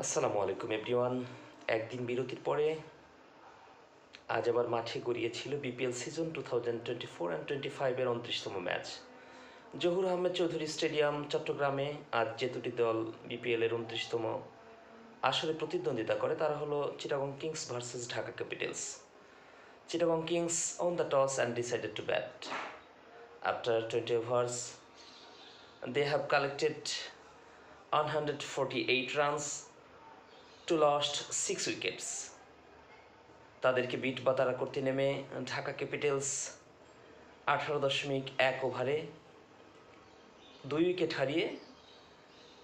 আসসালামু আলাইকুম এভরিওয়ান। একদিন বিরতির পরে আজ আবার মাঠে গড়িয়েছিল বিপিএল সিজন 2024-25-এর 29তম ম্যাচ। জহুর আহমেদ চৌধুরী স্টেডিয়াম চট্টগ্রামে আজ যে দুটি দল বিপিএলের 29তম আসরে প্রতিদ্বন্দ্বিতা করে তারা হলো Chittagong Kings versus Dhaka Capitals. Chittagong Kings won the toss and decided to bat. After 20 overs, they have collected 148 runs to lost 6 wickets. তাদেরকে বিট বা তাড়া করতে নেমে ঢাকা ক্যাপিটালস 18.1 ওভারে 2 উইকেট হারিয়ে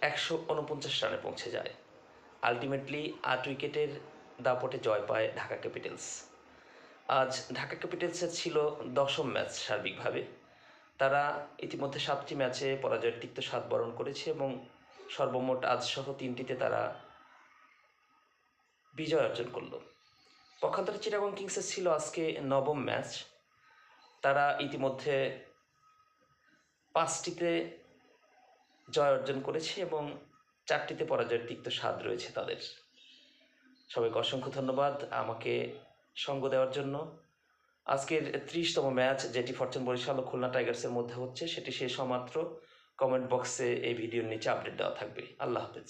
149 রানে পৌঁছে যায়। আলটিমেটলি 8 উইকেটের দাপটে জয় পায় ঢাকা ক্যাপিটালস। আজ ঢাকা ক্যাপিটালসের ছিল 10ম ম্যাচ সার্বিকভাবে। তারা ইতিমধ্যে 7টি ম্যাচে পরাজয়ের তিক্ত স্বাদ বরণ করেছে এবং সর্বমোট আজসহ 3টিতে তারা বিজয় অর্জন করল। পক্ষান্তরে চিটাগং কিংসের ছিল আজকে 9ম ম্যাচ। তারা ইতিমধ্যে 5টিতে জয় অর্জন করেছে এবং 4টিতে পরাজয়ের তিক্ত স্বাদ রয়েছে তাদের। সবাইকে অসংখ্য ধন্যবাদ আমাকে সঙ্গ দেওয়ার জন্য। আজকের 30তম ম্যাচ যেটি ফরচুন বরিশাল ও খুলনা টাইগার্সের মধ্যে হচ্ছে সেটি শেষ হওয়া মাত্র কমেন্ট বক্সে এই ভিডিওর নিচে আপডেট দেওয়া থাকবে। আল্লাহ হাফেজ।